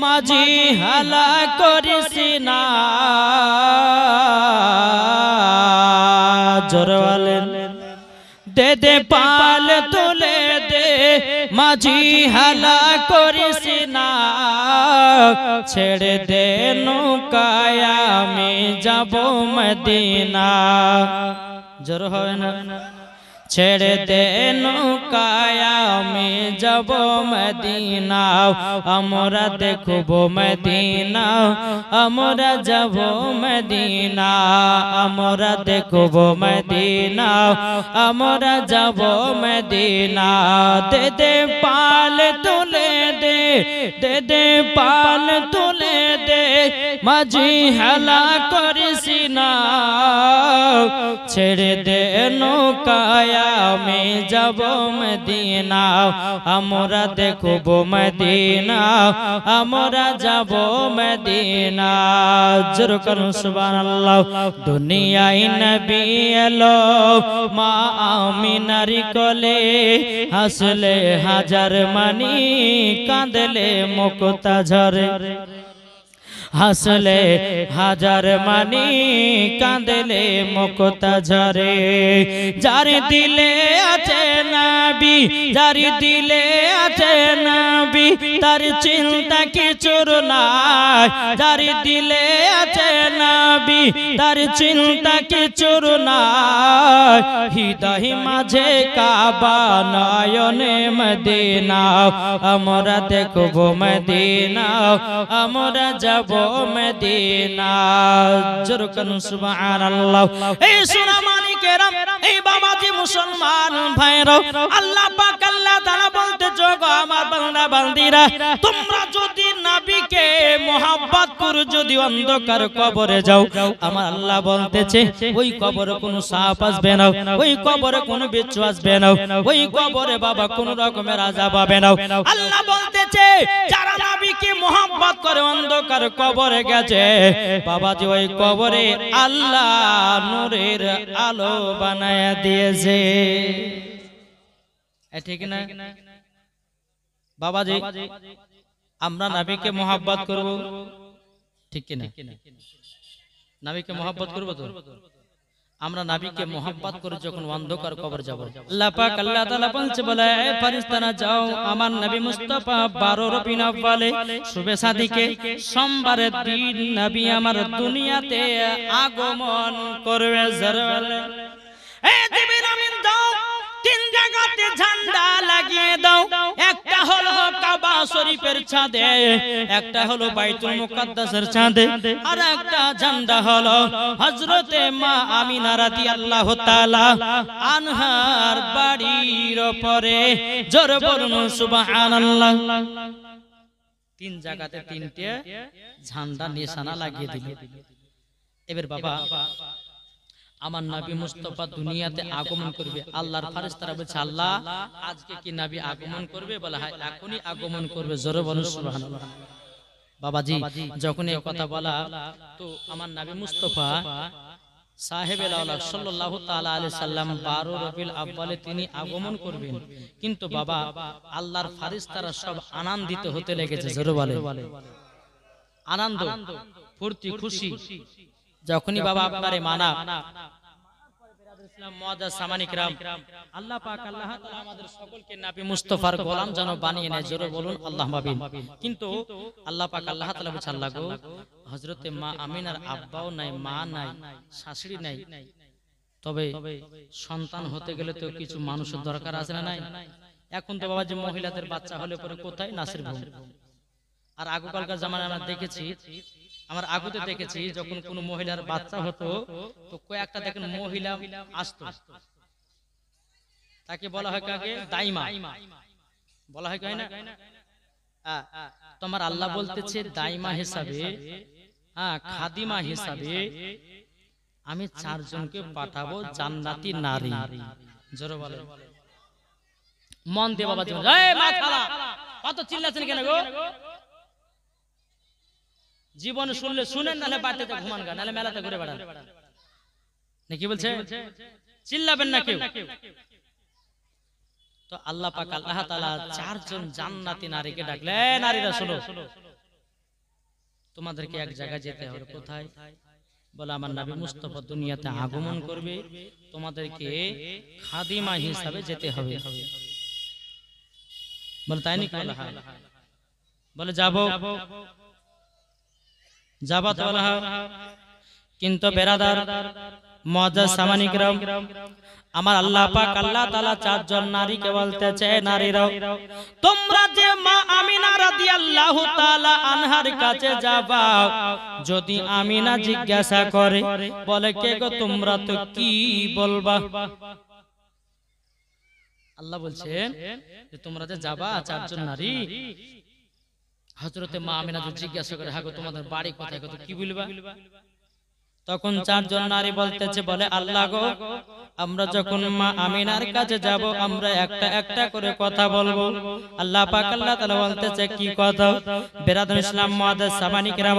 মাঝি হালা করিস না জোরে বলেন দে দে পাল তুলে দে মাঝি হালা করিস না ছেড়ে দে নৌকায় আমি যাব মদিনা জোরে হবে না ছেড়ে দে নৌকায় আমি যাব মদিনা আমরা দেখব মদিনা আমরা যাব মদিনা আমরা দেখব মদিনা আমরা যাব মদিনা দে দে পাল তুলে দে দে দে পাল তুলে দে মাঝি হেলা করিস না ছেড়ে দে নৌকায় আমি যাব মদিনা আমরা দেখব মদিনা আমরা যাব মদিনা জোরে করুন সুবহানাল্লাহ দুনিয়ায় নবী এলো মা আমিনার কোলে হাসলে হাজার মানি কাঁদলে মুক্তা ঝরে হাসলে হাজার মানি কাঁদলে মুক্তা ঝরে যার দিলে আছে নবী যার দিলে আছে নবী তার চিন্তা কিছুর নাই যার দিলে আছে নবী তার চিন্তা কিছুর নাই হৃদয় মাঝে কাবা নয়নে মদিনা আমরা দেখব মদিনা আমরা যাব মদিনা জোরে করুন সুবহানাল্লাহ এই সোনা মানিকেরা এই বাবাজি মুসলমান ভাইরা আল্লাহ পাক আল্লাহ তাআলা বলতেছে গো আমার বান্দা বান্দিরা তোমরা যদি নবীকে মোহাব্বত করো যদি অন্ধকার কবরে যাও আমার আল্লাহ বলতেছে ওই কবরে কোনো সাপ আসবে না ওই কবরে কোনো বিচ্ছু আসবে না ওই কবরে বাবা কোনো রকমের আযাব হবে না আল্লাহ বলতেছে যারা নবীকে মোহাব্বত করে অন্ধকার কবরে গেছে বাবাজি ওই কবরে আল্লাহ নূরের আলো বানায়া দিয়েছে ঠিক না বাবাজি আমরা নবীকে মোহাব্বত করব ঠিক কি না নবীকে মোহাব্বত করব তো আমরা নবীকে মোহাব্বত করে যখন অন্ধকার কবর যাব আল্লাহ পাক আল্লাহ তাআলা বলছে বলে ফেরেশতারা যাও আমার নবী মুস্তাফা 12 রবিউল আউয়ালে শুভে সাদিকে সোমবারের দিন নবী আমার দুনিয়াতে আগমন করবে জরলে এই জিবরিল আমিন দাও তিন জায়গাতে ঝান্ডা লাগিয়ে দাও একটা হলো কাবা শরীফের ছাদে একটা হলো বাইতুল মুকাদ্দাসের ছাদে আর একটা ঝান্ডা হলো হযরতে মা আমিনা রাদিয়াল্লাহু তাআলা আনহার বাড়ির উপরে জোরে বলুন সুবহানাল্লাহ তিন জায়গাতে তিনটে ঝান্ডা নিশানা লাগিয়ে দিল এবার বাবা আমার নবী মুস্তাফা দুনিয়াতে আগমন করবে আল্লাহর ফেরেশতারা বলছে আল্লাহ আজকে কি নবী আগমন করবে বলে হ্যাঁ এখনই আগমন করবে জোরে বলুন সুবহানাল্লাহ বাবাজি যখন এই কথা বলা তো আমার নবী মুস্তাফা সাহেবে আওলাদ সাল্লাল্লাহু তাআলা আলাইহি সাল্লাম 12 রবিউল আউয়ালে তিনি আগমন করবেন কিন্তু বাবা আল্লাহর ফেরেশতারা সব আনন্দিত হতে লেগেছে জোরে বলে আনন্দ ফুর্তি খুশি যখনই বাবা আপনারে মানা মুআজ্জাজ সামানিক রাম আল্লাহ পাক আল্লাহ তাআলা আমাদের সকলকে নবী মুস্তাফার গোলাম যেন বানিয়ে নেয় জোরে বলুন আল্লাহুম্মা আমিন কিন্তু আল্লাহ পাক আল্লাহ তাআলা বলেন আল্লাহ গো হযরতে মা আমিনার আব্বাও নাই মা নাই শাশুড়ি নাই তবে সন্তান হতে গেলে তো কিছু মানুষের দরকার আছে না নাই এখন তো বাবা যে মহিলাদের বাচ্চা হলে পরে কোথায় নাসির ভূম আর আগকালকার জামানায় আমরা দেখেছি আমার আগুতে দেখেছি যখন কোন মহিলার বাচ্চা হতো তো কয়েকটা দেখেন মহিলা আসতো তাকে বলা হয় কাকে দাইমা বলা হয় না তোমার আল্লাহ বলতেছে দাইমা হিসাবে খাদিমা হিসাবে আমি 4 জনকে পাঠাবো জান্নাতি নারী জোরে বলে মন দিয়ে বাবা জীবন এই মা খালা কত চিল্লাছেন কেন গো জীবন শুনলে শুনেন নালে বাড়িতে ঘুমান গা নালে মেলাতে ঘুরে বেড়ান নাকি বলছে চিল্লাবেন না কেউ তো আল্লাহ পাক আল্লাহ তাআলা 4 জন জান্নাতি নারীকে ডাকলেন নারীরা শোনো তোমাদেরকে এক জায়গায় যেতে হবে। কোথায়? বলে আমার নবী মুস্তাফা দুনিয়াতে আগমন করবে, তোমাদেরকে খাদিমা হিসাবে যেতে হবে। বলে তাই নাকি? বলে হ্যাঁ। বলে যাবো যাবা তো? বলে হ্যাঁ। কিন্তু বেরাদার মুআজ্জাজ সামানি কিরাম, আমার আল্লাহ পাক আল্লাহ তাআলা চারজন নারীকে বলতেছে, নারীরাও তোমরা যে মা আমিনা রাদিয়াল্লাহু তাআলা আনহার কাছে যাবা, যদি আমিনা জিজ্ঞাসা করে বলে কে গো তোমরা, তো কি বলবা? আল্লাহ বলছেন যে তোমরা যে যাবা চারজন নারী, হযরতে মা আমিনা যদি জিজ্ঞাসা করে হ্যাঁ গো তোমাদের বাড়ি কোথায়, কত কি বলবা? তখন চারজন নারী বলতেছে, বলে আল্লাহ গো আমরা যখন মা আমিনার কাছে যাব আমরা একটা একটা করে কথা বলবো। আল্লাহ পাক আল্লাহ তাআলা বলতেছে কি কথা? বেরাদর ইসলাম মুআজ্জাজ সামানি কিরাম,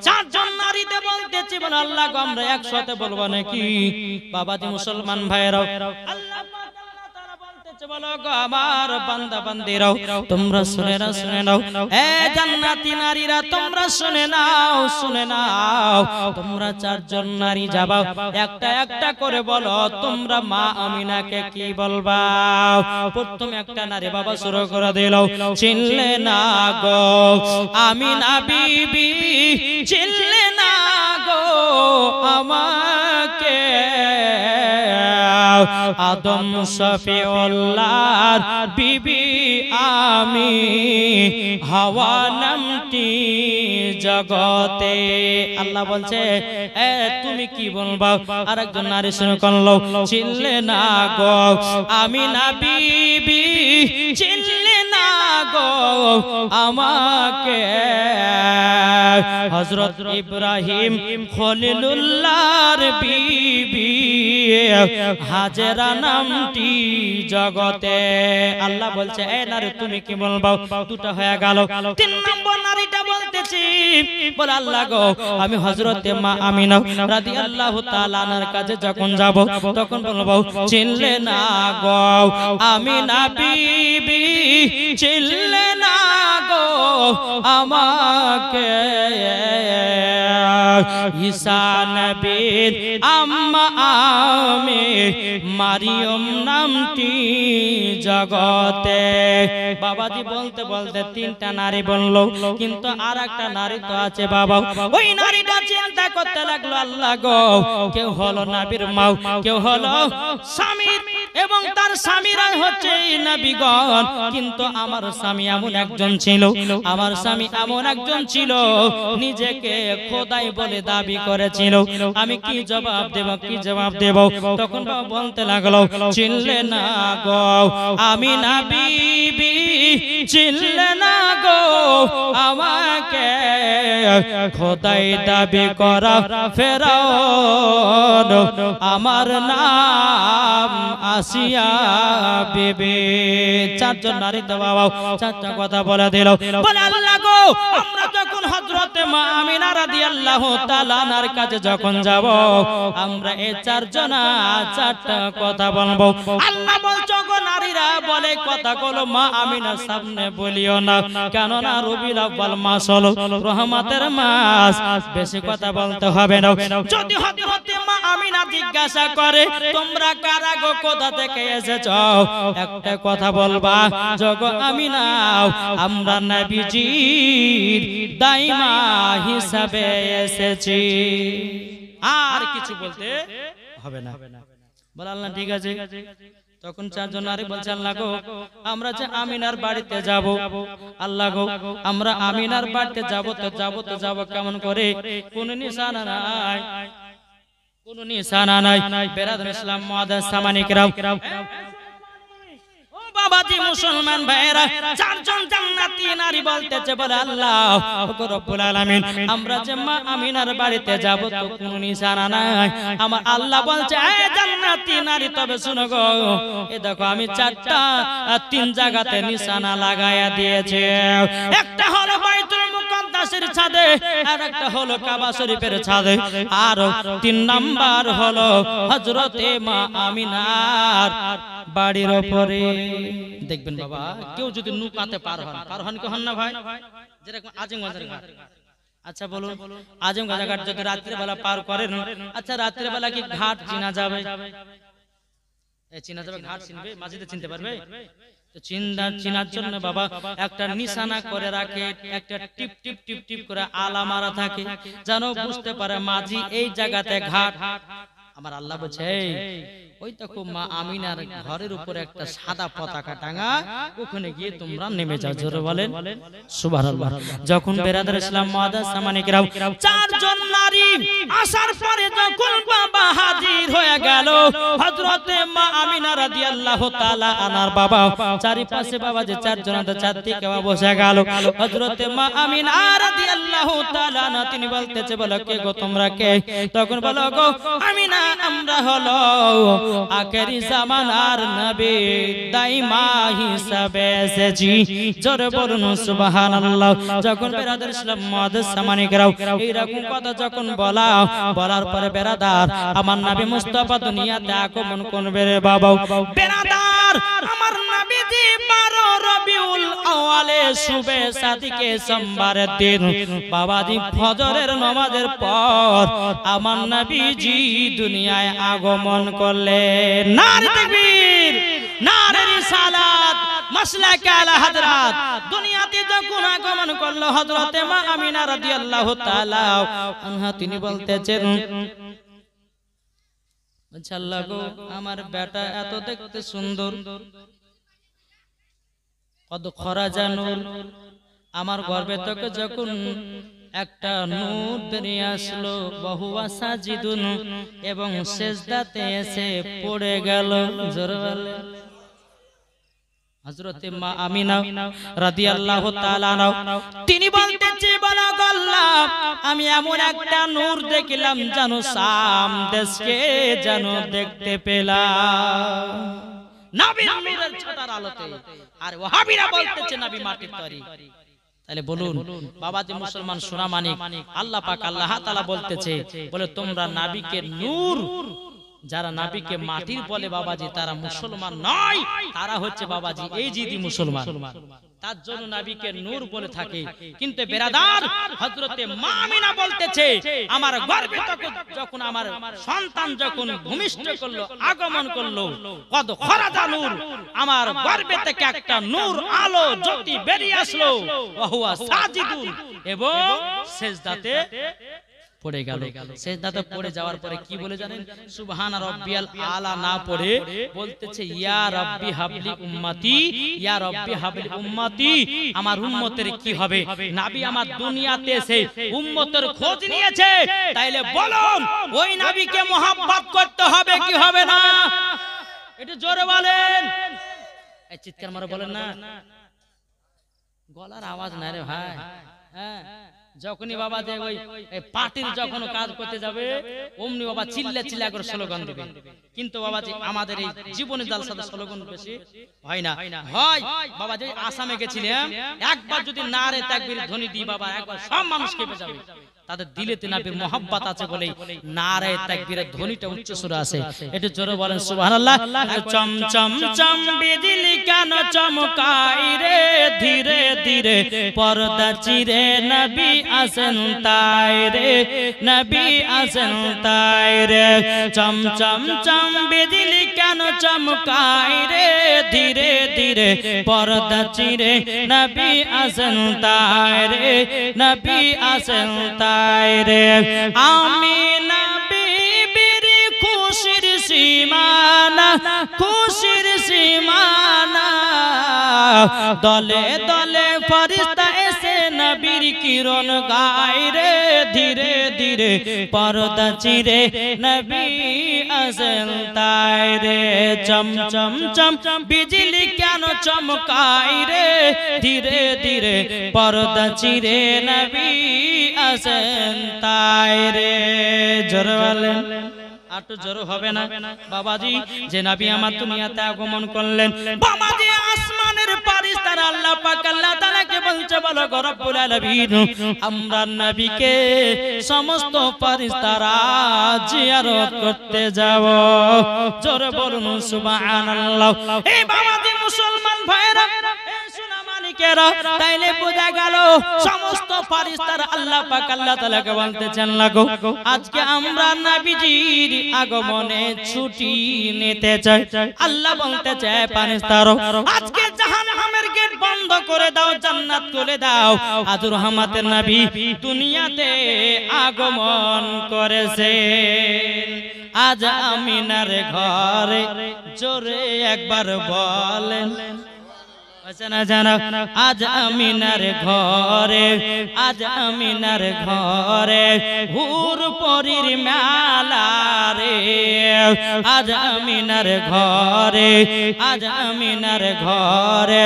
চারজন নারীতে বলতেছে বলে আল্লাহ গো আমরা একসাথে বলবো নাকি? বাবাজি মুসলমান ভাইরাও, আল্লাহ পাক আল্লাহ তাআলা বলতেছে বলো গো আমার বান্দা বান্দীরাও তোমরা শুনে নাও, এ জান্নাতি নারীরা তোমরা শুনে নাও, তোমরা চারজন নারী যাবা, একটা একটা করে বলো তোমরা মা আমিনাকে কি বলবা? প্রথম একটা নারী বাবা শুরু করে দিল, চিনলে না গো আমিনা বিবি, চিনলে না গো আমাকে, আদম শফিউল্লাহর বিবি আমি, হাওয়া নামটি জগতে। আল্লাহ বলছে এ তুমি কি বলবা? আরেকজন নারী শুনে করলো, চিনলে না গো আমিনা বিবি, চিনলে না গো আমাকে, হযরত ইব্রাহিম খলিলুল্লাহর বিবি, হাজেরা নামটি জগতে। আল্লাহ বলছে এ নারী তুমি কি বলবা? দুটো হয়ে গেল। তিন নম্বর নারীটা বলতেছি বলে আল্লাহ গো আমি হযরতে মা আমিনা রাদিয়াল্লাহু তাআলা আনহার কাছে যখন যাব তখন বলবো চিনলে না গো আমিনা বিবি, চিনলে না গো আমাকে, ঈসা নবীর আম্মা আমি, মারিয়ম নামটি জগতে। বাবাজি বলতে বলতে তিনটা নারী বললো, কিন্তু আর একটা নারী তো আছে বাবা। ওই নারীটা চিন্তা করতে লাগলো আল্লাহ গো কেউ হলো নবীর মা, কেউ হলো স্বামীর এবং তার স্বামীরা হচ্ছে নবীগণ, কিন্তু আমার স্বামী এমন একজন ছিল, আমার স্বামী এমন একজন ছিল নিজেকে খোদাই বলে দাবি করেছিল। আমি কি জবাব দেব, কি জবাব দেব? তখন বলতে লাগলো চিনলে না গো আমিনা বিবি, চিনলে না গো আমাকে, খোদাই দাবি করা ফেরাউন, আমার নাম আসিয়া বিবি। চারজন নারী তো বাবা চারটা কথা বলে দিল। বলে আল্লাহ গো আমরা যখন হযরতে মা আমিনা রাদিয়াল্লাহু তাআলা আনহার কাছে যখন যাব আমরা এই চারজনা চারটা কথা বলবো। আল্লাহ বলছো গো নারীরা বলে কথাগুলো মা আমিনার সামনে বলিও না, কেননা রবিউল আউয়াল মাস হলো রহমতের মাস, বেশি কথা বলতে হবে না। যদি হযরতে মা আমিনা জিজ্ঞাসা করে তোমরা কারা গো, কোথা থেকে এসেছো, একটা কথা বলবা জগো আমিনা আমরা নবীজির দাইমা হিসাবে এসেছি, আর কিছু বলতে হবে না। বলে আল্লাহ ঠিক আছে। তখন চারজন নারী বলছে আল্লাহ গো আমরা যে আমিনার বাড়িতে যাব, আল্লাহ গো আমরা আমিনার বাড়িতে যাব তো যাব কেমন করে? কোন নিশানা নাই, কোন নিশানা নাই। বেরাদর ইসলাম মুআজ্জাজ সামানি কিরাম, বাবাজি মুসলমান ভাইরা চারজন জান্নাতি নারী বলতেছে বলে আল্লাহ রব্বুল আলামিন আমরা যে মা আমিনার বাড়িতে যাব তো কোনো নিশানা নাই। আমার আল্লাহ বলছে এ জান্নাতি নারী তবে শুনো গো, এ দেখো আমি চারটা তিন জায়গাতে নিশানা লাগায়া দিয়েছি। একটা হলো বাইতুল মুকাদ্দাসের ছাদে, আর একটা হলো কাবা শরীফের ছাদে, আর তিন নাম্বার হলো হযরতে মা আমিনার বাড়ির উপরে। দেখবেন বাবা কেউ যদি নৌকাতে পার হন কি হন না ভাই? যেরকম আজিমগঞ্জের ঘাট, আচ্ছা বলুন, আজম গাজা ঘাট যদি রাত্রে বেলা পার করেন, আচ্ছা রাত্রে বেলা কি ঘাট চিনা যাবে? চিনা যাবে? ঘাট চিনবে? মসজিদে চিনতে পারবে? তো চিনার জন্য বাবা একটা নিশানা করে রাখে, একটা টিপ টিপ টিপ টিপ করে আলা মারা থাকে, যেন বুঝতে পারে মাঝি এই জায়গাতে ঘাট। আমার আল্লাহ বলছে ওই দেখো মা আমিনার ঘরের উপরে একটা সাদা পতাকা টাঙা, ওখানে গিয়ে তোমরা নেমে যাও। জোরে বলেন সুবহানাল্লাহ। যখন বেরাদার ইসলাম মুআদ্দাস সামানিকরাও চারজন নারী আসার পরে যখন বাবা হাজির হয়ে গেল, হযরতে মা আমিনা রাদিয়াল্লাহু তাআলা আনার বাবা চারিপাশে বাবা যে চারজন চারদিকে বসে গেল, হযরতে মা আমিনা রাদিয়াল্লাহু তাআলা না তিনি বলতেছে বলো কে গো তোমরা কে? তখন বলো গো আমিনা আমরা হলো আখেরি জামানার নবী দাইমা হিসাবে এসেছি। জোরে বলুন সুবহানাল্লাহ। যখন বেরাদার ইসলাম মুআদ্দাস সামানিকরাও এইরকম কথা যখন বলার পরে বেরাদার আমার নবী মুস্তাফা দুনিয়াতে আগমন করবে রে বাবা। বেরাদার আমার নবীজি 12 রবিউল আউয়ালে শুবে সাদিকে সোমবারের দিন বাবাজি ফজরের নামাজের পর আমার নবীজি দুনিয়ায় আগমন করলেন। নারে তাকবীর, নারে রিসালাত, মাসলাকে আলা হযরত। দুনিয়াতে যখন আগমন করলো হযরতে মা আমিনা রাদিয়াল্লাহু তাআলা আনহা তিনি বলতেছেন আল্লাহ গো আমার বেটা এত দেখতে সুন্দর, কত খরাজা নূর, আমার গর্ভে থেকে যখন একটা নূর বেরিয়ে আসলো, বহুয়া সাজিদুন এবং সেজদাতে এসে পড়ে গেল। জোরে বলে হযরতে মা আমিনা রাদিয়াল্লাহু তাআলা তিনি বলতেছে বলো আল্লাহ আমি এমন একটা নূর দেখলাম জানো শাম দেশকে জানো দেখতে পেলাম নবীর নূরের ছটার আলোতে। আর ওয়াহাবিরা বলতেছে নবী মাটির তৈরি। তাহলে বলুন বাবাজি মুসলমান সোনা মানিক আল্লাহ পাক আল্লাহ তাআলা বলতেছে বলে তোমরা নবীকে নূর, যারা নবীকে মাটির বলে বাবাজি তারা মুসলমান নয়, তারা হচ্ছে বাবাজি এই জিদি মুসলমান। তার জন্য নবীকে নূর বলে থাকে। কিন্তু বেরাদার হযরতে মা আমিনা বলতেছে আমার গর্ভে যখন আমার সন্তান যখন ভূমিষ্ঠ করলো আগমন করলো কদ খরাজা নূর, আমার গর্ভে থেকে একটা নূর আলো জ্যোতি বেরিয়ে আসলো ওয়া হুয়া সাজিদুন এবং সিজদাতে পড়ে গেল। সিজদাতে পড়ে যাওয়ার পরে কি বলে জানেন? সুবহানা রাব্বিয়াল আলা না পড়ে বলতেছে ইয়া রাব্বি হাবলি উম্মতি, ইয়া রাব্বি হাবলি উম্মতি, আমার উম্মতের কি হবে? নবী আমার দুনিয়াতে এসে উম্মতের খোঁজ নিয়েছে, তাইলে বলুন ওই নবীকে মুহাব্বত করতে হবে কি হবে না? একটু জোরে বলেন, এই চিৎকার মারে বলেন না, গলার আওয়াজ না রে ভাই। হ্যাঁ যখনই বাবা যে ওই পার্টির যখন কাজ করতে যাবে অমনি বাবা চিল্লা চিল্লা করে স্লোগান দিবে। কিন্তু বাবা যে আমাদের এই জীবনে জালসাতে স্লোগান বেশি হয় না। হয় বাবা যে আসামে গেছিলাম একবার যদি নারে তাকবীর ধ্বনি দিই বাবা একবার সব মানুষ কেঁপে যাবে। তাদের দিলেতে নবীর মোহাব্বত আছে বলেই নারে তাকবীরের ধ্বনিটা উচ্চ সুরে আছে। একটু জোরে বলেন সুবহানাল্লাহ। চম চম চম বিজলি কেন চমকাই রে, ধীরে ধীরে পর্দা চিরে নবী আসেন তাই রে, নবী আসেন তাই রে। চম চম চম বিজলি কেন চমকাই রে, ধীরে ধীরে পর্দা চিরে নবী আসেন তাই রে, নবী আসেন তাই রে। আমি নবী বীর খুশির সীমানা, খুশির সীমানা, দলে দলে ফেরেশতা এসে নবীর কিরণ গায় রে, ধীরে ধীরে পর্দা চিরে নবী আসেন তাই রে। চম চম চম বিজলি কেন চমকায় রে, ধীরে ধীরে পর্দা চিরে নবী আসেন তাই রে। জোরে বলেন, আটু জোর হবে না বাবাজি। যে নবী আমার দুনিয়াতে আগমন করলেন বাবাজি আসমানের ফেরেশতারা আল্লাহ পাক আল্লাহ তাআলাকে বলছে বলো গো রব্বুল আলামিন আমরা নবীকে সমস্ত ফেরেশতারা জিয়ারত করতে যাব। জোরে বলুন সুবহানাল্লাহ। এই বাবাজি মুসলমান ভাইরা এই সোনা মানিক নাবিকেরা তাইলে বোঝা গেল সমস্ত ফেরেশতারা আল্লাহ পাক আল্লাহ তাআলাকে বলতেছেন লাগো আজকে আমরা নবীজির আগমনে ছুটি নিতে চাই। আল্লাহ বলতে চায় ফেরেশতারা আজকে জাহান্নামের গেট বন্ধ করে দাও, জান্নাত খুলে দাও। আজ রহমতের নবী দুনিয়াতে আগমন করেছেন। আজ আমিনার ঘরে জোরে একবার বলেন জানা আজ আমিনার ঘরে, আজ আমিনার ঘরে হুর পরীর মেলা রে। আজ আমিনার ঘরে, আজ আমিনার ঘরে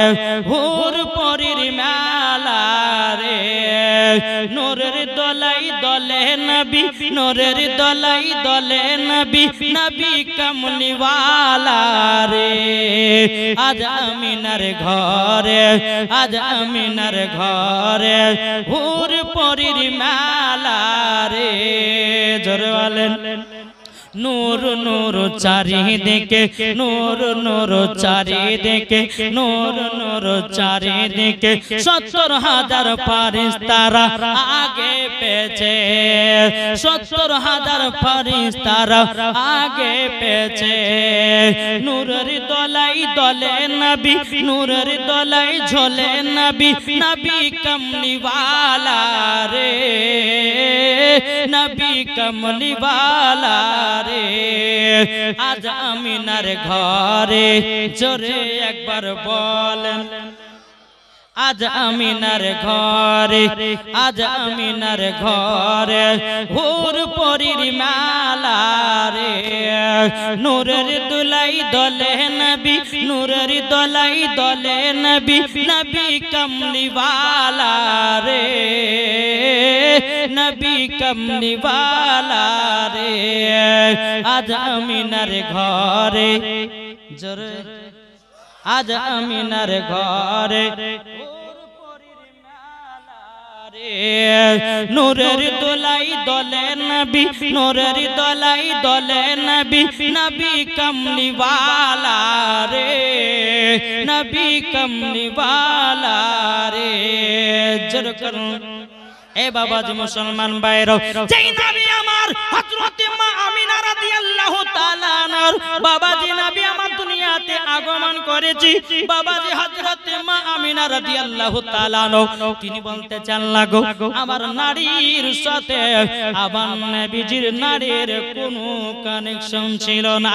হুর পরীর মেলা রে। নূরের দলাই দলে নবী, নূরের দলাই দলে নবী, নবী কমলিওয়ালা রে। আজ আমিনার ঘরে, আজ আমিনার ঘরে হুর পরীর মেলা রে। জোরে বলেন নূর নূর চারিদিকে, নূর নূর চারিদিকে, নূর নূর চারিদিকে ৭০,০০০ ফেরেশতারা আগে পেছে, ৭০,০০০ ফেরেশতারা আগে পেছে। নূরের দলাই দলে নবী, নূরের দলাই ঝোলে নবী, নবী কমলিওয়ালা রে, নবী কমলিওয়ালা রে। আজ আমিনার ঘরে জোরে একবার বলেন আজ আমিনার ঘরে, আজ আমিনার ঘরে হুর পরীর মেলা রে। নূরের দুলাই দলে নবী, নূরের দলাই দলে নবী, নবী কমলিওয়ালা রে, নবী কমলিওয়ালা রে। আজ আমিনার ঘরে জোরে, আজ আমিনার ঘরে নূরের দোলাই দলে নবী, নূরের দোলাই দলে নবী, নবী কমলিওয়ালা রে, নবী কমলিওয়ালা রে। জোর করুন এ বাবাজি মুসলমান ভাইরা, যেই নবী আমার হযরত মা আমিনা রাদিয়াল্লাহু তাআলা আনহার বাবাজি নবী আমার দুনিয়াতে আগমন করেছি, বাবাজি হযরত মা আমিনা রাদিয়াল্লাহু তাআলা আনহা তিনি বলতে চান লাগো আমার নারীর সাথে আমার নবীজির নারীর কোনো কানেকশন ছিল না।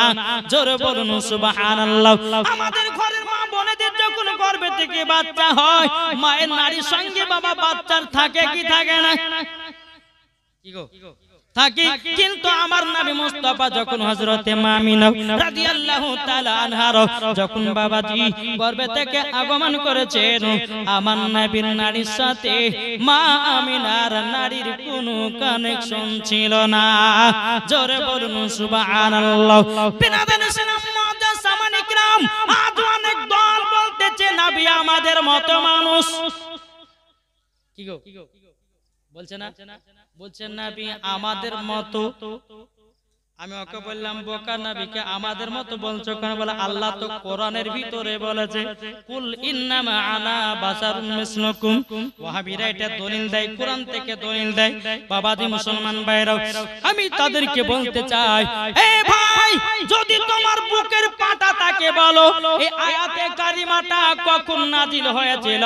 জোরে বলুন সুবহানাল্লাহ। আমাদের ঘরের মা বোনেদের যখন গর্ভে থেকে বাচ্চা হয়, মায়ের নারীর সঙ্গে বাবা বাচ্চার থাকে কি থাকে না? কি গো থাকে। কিন্তু আমার নবী মুস্তাফা যখন হযরতে মা আমিনা রাদিয়াল্লাহু তাআলা আনহার যখন বাবাজি গর্ভে থেকে আগমন করেছেন, আমার নবীর নারীর সাথে মা আমিনার নারীর কোনো কানেকশন ছিল না। জোরে বলুন সুবহানাল্লাহ। বিনাদান সালাম মুআজ্জাজ সামানে کرام, আজ অনেক দল বলতেছে নবী আমাদের মত মানুষ। কি গো বলছে না, বলছেন নবী আমাদের মতো। আমি ওকে বললাম বোকা নবীকে আমাদের মতো বলছো কেন? বলে আল্লাহ তো কোরআনের ভিতরে বলেছে কুল ইন্নামা আনা বাশারুন মিসলুকুম। ওয়াহাবীরা এটা দলিল দেয়, কোরআন থেকে দলিল দেয়। বাবাজি মুসলমান ভাইরা, আমি তাদেরকে বলতে চাই এ ভাই, যদি তোমার বুকের পাটা থাকে বলো এই আয়াতে কারিমাটা কখন নাজিল হয়েছিল?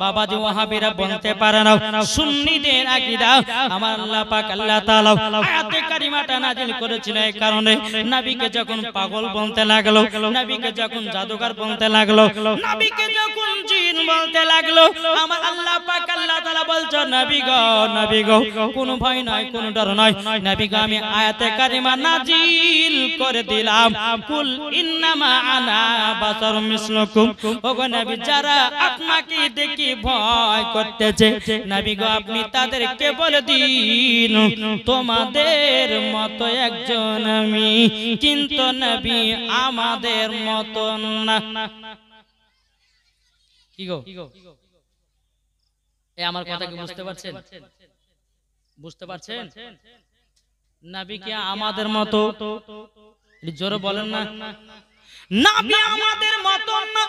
বাবাজি ওয়াহাবীরা বলতে পারে না। সুন্নিদের আকীদা আমার আল্লাহ পাক আল্লাহ তাআলা আয়াতে কারিমাটা নাজিল করেছিল এই কারণে নবীকে যখন পাগল বলতে লাগলো, নবীকে যখন জাদুকর বলতে লাগলো, নবীকে যখন জিন বলতে লাগলো, আমার আল্লাহ পাক আল্লাহ তাআলা বলছে নবী গো কোনো ভয় নাই, কোনো ডর নাই। নবী গো আমি আয়াতে কারিমা নাজিল করে দিলাম কুল ইন্নামা আনা বাশারুম মিসলুকুম। ওগো নবী যারা আপনাকে দেখে ভয় করতেছে, নবী গো আপনি তাদেরকে বলে দিন তোমাদের মতো একজন আমি, কিন্তু নবী আমাদের মতো না। কি গো এই আমার কথা কি বুঝতে পারছেন? বুঝতে পারছেন? নবী কি আমাদের মতো? জোরে বলেন না, নবী আমাদের মতো না।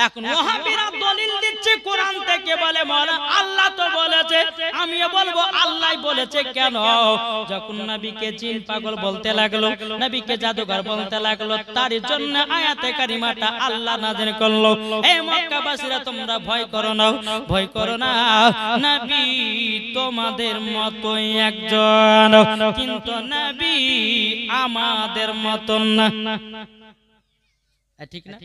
এখন ওয়াহাবিরা দলিল দিচ্ছে কোরআন থেকে, বলে মাওলানা আল্লাহ তো বলেছে, আমিও বলবো আল্লাহই বলেছে। কেন? যখন নবীকে জিন পাগল বলতে লাগলো, নবীকে জাদুঘর বলতে লাগলো, তার জন্য আয়াতে কারিমাটা আল্লাহ নাযিল করলো, এই মক্কাবাসীরা তোমরা ভয় করো না, ভয় করো না, নবী তোমাদের মতই একজন, কিন্তু নবী আমাদের মতন না। ঠিক না?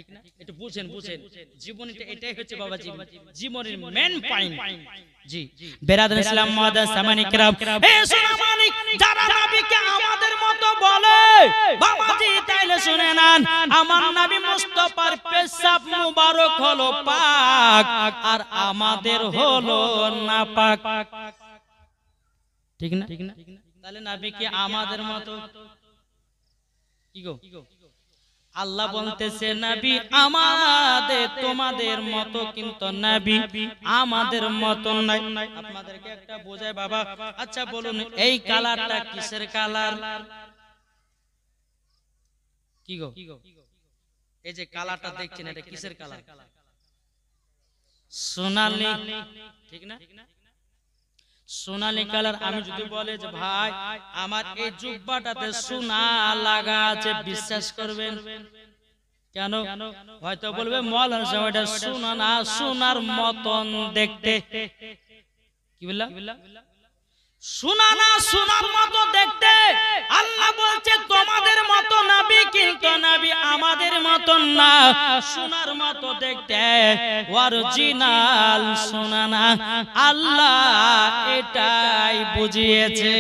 একটু বুঝেন, বুঝেন, জীবনীটা এটাই হচ্ছে বাবাজি জীবনের মেন পয়েন্ট। জি বেরাদার ইসলাম মুআদ্দাস সামানি কিরাম, এ সোনা মানিক, যারা নবীকে আমাদের মতো বলে বাবাজি, তাইলে শুনে নেন, আমার নবী মুস্তাফার পেশাব মুবারক হলো পাক, আর আমাদের হলো নাপাক। ঠিক না? তাহলে নবীকে আমাদের মতো কি গো? আল্লাহ বলতেছে নবী আমাদের তোমাদের মতো, কিন্তু নবী আমাদের মতো নাই। আপনাদেরকে একটা বোঝায় বাবা, আচ্ছা বলুন এই কালারটা কিসের কালার? কি গো? এই যে কালারটা দেখছেন এটা কিসের কালার? সোনালী। ঠিক না? সোনালী কালার। আমি যদি বলে যে ভাই আমার এই জুব্বাটাতে সোনা লাগা আছে, বিশ্বাস করবেন? কেন? হয়তো বলবে মাওলানা সাহেব এটা সোনা না, সোনার মতন দেখতে। কি বললা? সোনা না, সোনার মতো দেখতে। আল্লাহ বলছে তোমাদের মতো নবী, কিন্তু নবী আমাদের মতন না, সোনার মতো দেখতে, অরিজিনাল সোনা না। আল্লাহ এটাই বুঝিয়েছে।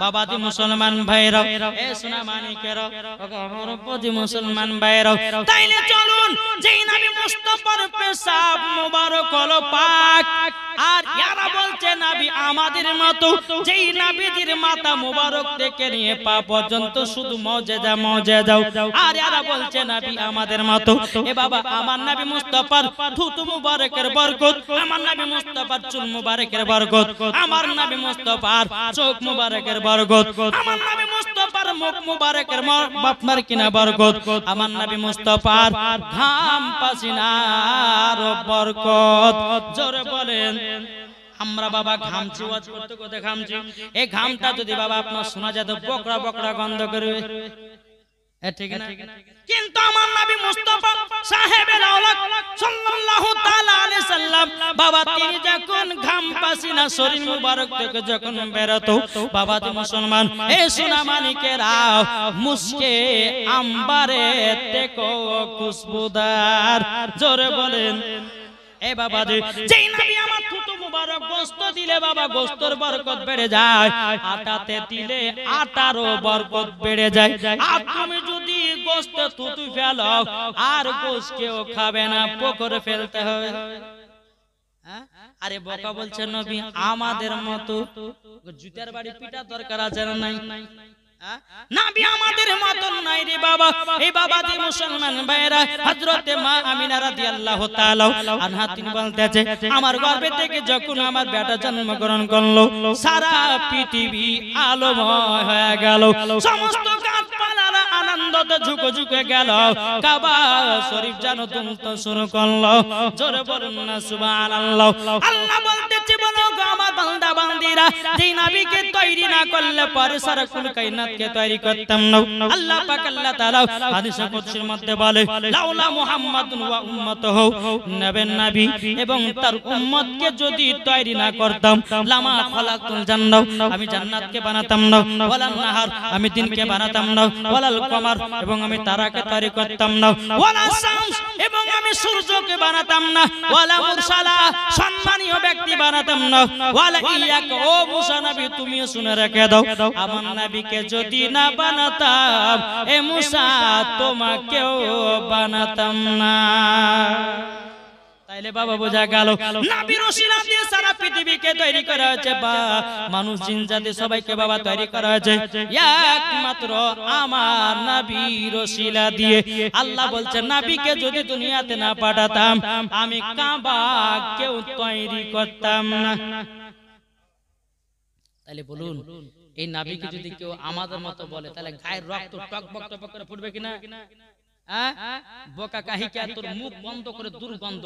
বাবাজি মুসলমান ভাইরা, এ সোনা মানিকেরা, আমার বাবাজি মুসলমান ভাইরা, তাইলে চলুন যেই নবী মুস্তাফার পেশাব মুবারক হলো পাক, আর ইয়ারা বলছে নবী আমাদের মতো, যেই নবীজির মাথা মুবারক থেকে নিয়ে পা পর্যন্ত শুধু মুজিজা মুজিজা, আর ইয়ারা বলছে নবী আমাদের মতো। এ বাবা, আমার নবী মুস্তাফার থুতু মুবারকের বরকত, আমার নবী মুস্তাফার চুল মুবারকের বরকত, আমার নবী মুস্তাফার চোখ মুবারকের বরকত, আমার নবী মুস্তাফার মুখ মুবারকের বাপমার কিনা বরকত, আমার নবী মুস্তাফার ঘাম পাসিনার বরকত। জোরে বলেন। আমরা বাবা ঘামছি, ওয়াজ করতে করতে ঘামছি, এই ঘামটা যদি বাবা আপনার শোনা যেত বকরা বকরা গন্ধ করবে, ঠিক না? কিন্তু আমার নবী মুস্তাফা সাহেবের আওলাদ সাল্লাল্লাহু তাআলা আলাইহি সাল্লাম, বাবা তিনি যখন ঘাম পাসিনা শরীর মুবারক থেকে যখন বেরোতো, বাবা তো মুসলমান, এ সোনা মানিকেরা, মুস্কে আম্বারে তেকো খুশবুদার। জোরে বলেন। এ বাবা যেই নবী আমার থুতু মুবারক গোশত দিলে বাবা গোশতের বরকত বেড়ে যায়, আটাতে দিলে আটারও বরকত বেড়ে যায়। আর তুমি যদি গোশতে থুতু ফেলো আর গোশত কেউ খাবে না, পুকুরে ফেলতে হবে। আরে বোকা বলছে নবী আমাদের মতো, জুতার বাড়ি পিটার দরকার আছে না নাই? নবী আমাদের মতন নাই রে বাবা। এই বাবাজি মুসলমান ভাইরা, হযরতে মা আমিনা রাদিয়াল্লাহু তাআলা আনহা তিনি বলতেছে, আমার গর্ভে থেকে যখন আমার বেটা জন্মগ্রহণ করলো, সারা পৃথিবী আলোময় হয়ে গেল, সমস্ত গাছপালারা আনন্দতে ঝুঁকে ঝুঁকে গেল, কাবা শরীফ যেন দুলতে শুরু করলো। জোরে বলুন না সুবহানাল্লাহ। আল্লাহ বলতেছে, বলো গো আমার বান্দা বান্দিরা, যেই নবীকে তৈরি না করলে পরে সারা কুল কায়নাতকে তৈরি করতাম না। আল্লাহ পাক আল্লাহ তাআলা হাদিসে কুদসির মধ্যে বলে, লাউলা মুহাম্মাদুন ওয়া উম্মাতুহু, নবী এবং তার উম্মতকে যদি তৈরি না করতাম, লামা খালাকুল জান্নাহ, আমি জান্নাতকে বানাতাম না, ওয়ালান নাহার, আমি দিনকে বানাতাম না, ওয়ালাল কমার, এবং আমি তারাকে তৈরি করতাম না, ওয়ালা শামস, এবং আমি সূর্যকে বানাতাম না, ওয়ালা মুরসালা, সম্মানীয় ব্যক্তি বানাতাম না, ওয়ালা ইয়াক, ও মুসা নবী তুমিও শুনে রেখে দাও, আমার নবীকে যদি না বানাতাম, এ মুসা তোমাকেও বানাতাম না। তাইলে বাবা বোঝা গেল নবীর ওসিলা দিয়ে সারা পৃথিবীকে তৈরি করা হয়েছে, বা মানুষ জিন জাতি সবাইকে বাবা তৈরি করা হয়েছে একমাত্র আমার নবীর ওসিলা দিয়ে। আল্লাহ বলছে নবীকে যদি দুনিয়াতে না পাঠাতাম, আমি কাবা কেউ তৈরি করতাম না। তাহলে বলুন, এই নবীকে যদি কেউ আমাদের মতো বলে, তাহলে গায়ের রক্ত টকবক টকবক করে ফুটবে কিনা? বোকা কাহিকা তোর মুখ বন্ধ করে দুর্গন্ধ,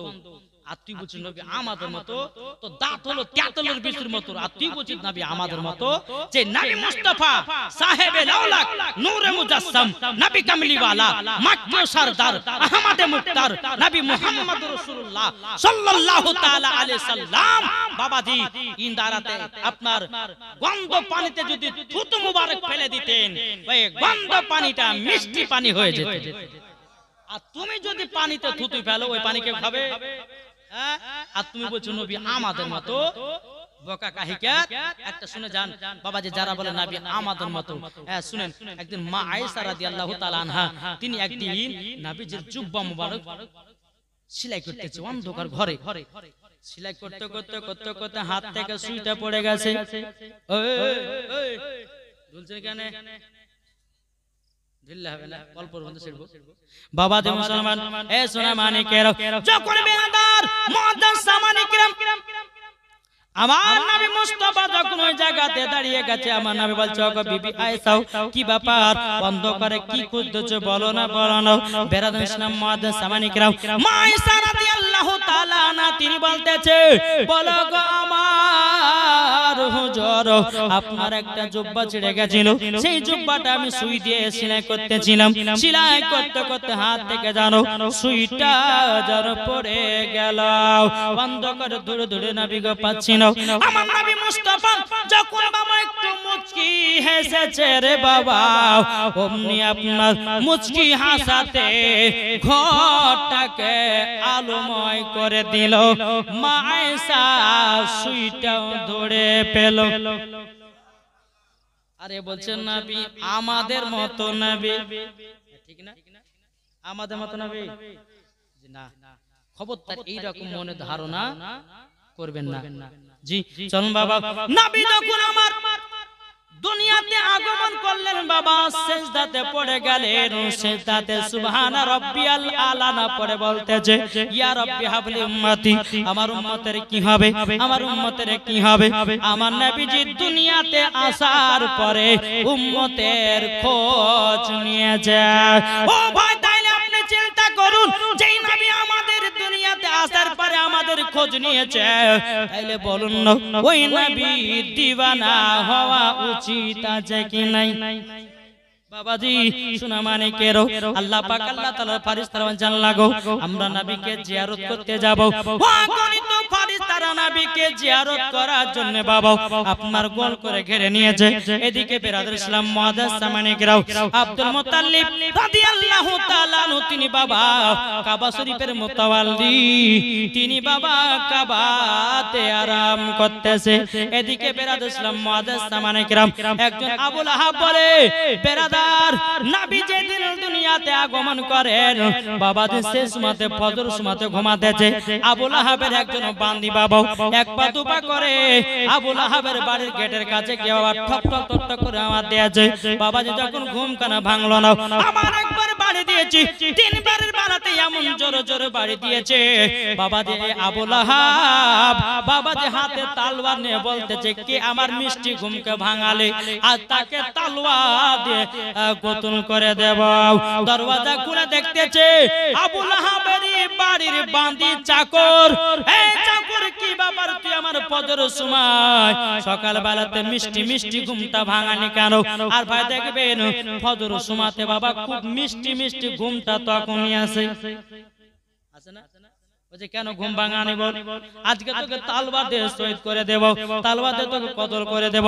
আর তুই বলছিস নবী আমাদের মতো, তো দাঁত হলো তেঁতুলের বীজের মতো, আর তুই বলছিস নবী আমাদের মতো। যে নবী মুস্তাফা সাহেবে লাউলাক নূরে মুজাসসাম নবী কামলি ওয়ালা মাক্কি সরদার আহমদে মুক্তার নবী মুহাম্মদ রাসূলুল্লাহ সাল্লাল্লাহু তাআলা আলাইহি সাল্লাম। বাবাজি ইন্দারাতে আপনার গন্ধ পানিতে যদি থুতু মুবারক ফেলে দিতেন, ওই গন্ধ পানিটা মিষ্টি পানি হয়ে যেত। আর তুমি যদি পানিতে থুতু ফেলো, ওই পানিকে খাবে? আর তুমি বলছো নবী আমাদের মতো, বোকা কাহিকা। একটা শুনে যান বাবাজি, যারা বলে নবী আমাদের মতো, হ্যাঁ শুনেন। একদিন মা আয়েশা রাদিয়াল্লাহু তাআলা আনহা, তিনি একদিন নবীজির জুব্বা মুবারক সেলাই করতেছে অন্ধকার ঘরে। সেলাই করতে করতে করতে করতে হাত থেকে সুইটা পড়ে গেছে। বলছে কেন? বাবা দে মুসলমান, এ সোনা মানিকের, যখন বেরাদার মুআদ্দাস সামানিকরাম, আমার নবী মুস্তাফা যখন ওই জায়গাতে দাঁড়িয়ে গেছে, আমার নবী বলছে ওগো বিবি আয়েশা, কি ব্যাপার? বন্ধ করে কি খুঁজতেছো? বলো না বলো না। বেরাদার ইসলাম মুআদ্দাস সামানিকরাম, মা আয়েশা রাদিয়াল্লাহু তাআলা আনহা তিনি বলতেছে, বলো গো আমার হুজুর, আপনার একটা জুব্বা ছিঁড়ে গেছিল, সেই জুব্বাটা আমি সুই দিয়ে সেলাই করতেছিলাম। সেলাই করতে করতে হাত থেকে জানো সুইটা যেন পড়ে গেল। বন্ধ করে দূরে দূরে নবী গো পাচ্ছি না। আমার নবী মুস্তাফা যখন বাবা একটু মুচকি হেসেছে রে বাবা, অমনি আপনার মুচকি হাসাতে ঘরটাকে আলোময় করে দিল। মা আয়েশা সুইটাও ধরে পেল। আরে বলছেন নবী আমাদের মতো, নবী ঠিক না? আমাদের মতো নবী না, খবরদার এইরকম মনে ধারণা করবেন না। জি চলুন বাবা, নবী যখন আমার দুনিয়াতে আগমন করলেন বাবা, সিজদাতে পড়ে গেলেন। সিজদাতে সুবহানা রাব্বিয়াল আলা না পড়ে বলতেছে, ইয়া রাব্বি হাবলি উম্মতি, আমার উম্মতের কি হবে, আমার উম্মতের কি হবে? আমার নবীজি দুনিয়াতে আসার পরে উম্মতের খোঁজ নিয়ে যায়। ও ভাই, তাইলে আপনি চিন্তা করুন, যেই নবী আমাদের দুনিয়াতে আসার পরে আমাদের খোঁজ নিয়েছে, তাইলে বলুন না ওই নবী দিওয়ানা হওয়া উচিত আছে কি নাই? বাবাজি শোনা মানিকের, আল্লাহ পাক আল্লাহ তাআলার ফেরেশতারা জানলা গো, আমরা নবীকে জিয়ারত করতে যাব। অগণিত ফেরেশতারা নবীকে জিয়ারত করার জন্য বাবা আপনার গোল করে ঘিরে নিয়েছে। এদিকে বেরাদার ইসলাম মুআদ্দাস সামানিকরাও, আব্দুল মুত্তালিব রাদিয়াল্লাহু তাআলা আনহু তিনি বাবা কাবা শরীফের মুতাওয়াল্লি, তিনি বাবা কাবাতে আরাম করতেছে। এদিকে বেরাদার ইসলাম মুআদ্দাস সামানিকরাম, একজন আবু লাহাব বলে, বেরাদার নবী যেদিন দুনিয়াতে আগমন করেন বাবা শেষ মাতে ফজর সুমাতে ঘুমাতেছে। আবু লাহাবের একজন বান্দি বাবা এক পা দুপা করে আবু লাহাবের বাড়ির গেটের কাছে গিয়ে বাবা ঠক ঠক ঠক ঠক করে আওয়াজ দিয়েছে। বাবাজি যখন ঘুম কানা ভাঙলো না, আবার একবার বাড়ি দিয়েছি, তিনবারের বাড়াতে এমন জোরে জোরে বাড়ি দিয়েছে। বাবাজি আবু লাহাব বাবাজি হাতে তালওয়ার নিয়ে বলতেছে, কে আমার মিষ্টি ঘুমকে ভাঙালে আর তাকে তালওয়ার দিয়ে কতল করে দেব। দরওয়াজা খুলে দেখতেছে আবু লাহাবের বাড়ির বান্দি চাকর। এই চাকর, কি ব্যাপার, তুই আমার ফজর সময় সকাল বেলাতে মিষ্টি মিষ্টি ঘুমটা ভাঙানি কেন? আর ভাই দেখবেন ফজর সময়তে বাবা খুব মিষ্টি মিষ্টি ঘুমটা তখনই আসে না? বলছে কেন ঘুম ভাঙানি বল? আজকে তোকে তালওয়ার দিয়ে শহীদ করে দেব, তালওয়ার দিয়ে তোকে কতল করে দেব।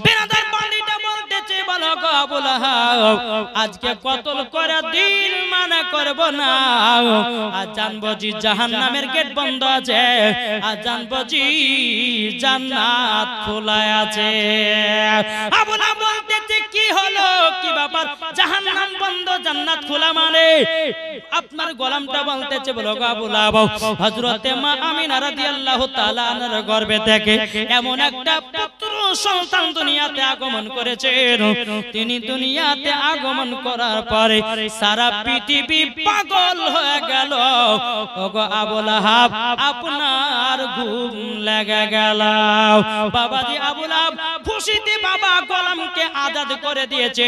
বেরাদার বান্দিটা বলতেছে, বলো গো আবু লাহাব, আজকে কতল করে দিল মানা করব না। আর জানবো জি জাহান্নামের গেট বন্ধ আছে, আর জানবো জি জান্নাত খোলা আছে। আবু লাহাব বলতেছে, কি হলো, কি ব্যাপার? জাহান্নাম বন্ধ জান্নাত খোলা মানে? আপনার গোলামটা বলতেছে, বলো গো আবু লাহাব, হযরতে মা আমিনা রাদিয়াল্লাহু তাআলা আনহার গর্ভে থেকে এমন একটা পুত্র সন্তান দুনিয়াতে আগমন করেছেন। তিনি দুনিয়াতে আগমন করার পরে সারা পৃথিবী পাগল হয়ে গেল। ওগো আবু লাহাব, আপনার ঘুম লেগে গেল। বাবাজি আবু লাহাব খুশিতে বাবা গোলামকে আজাদ করে দিয়েছে।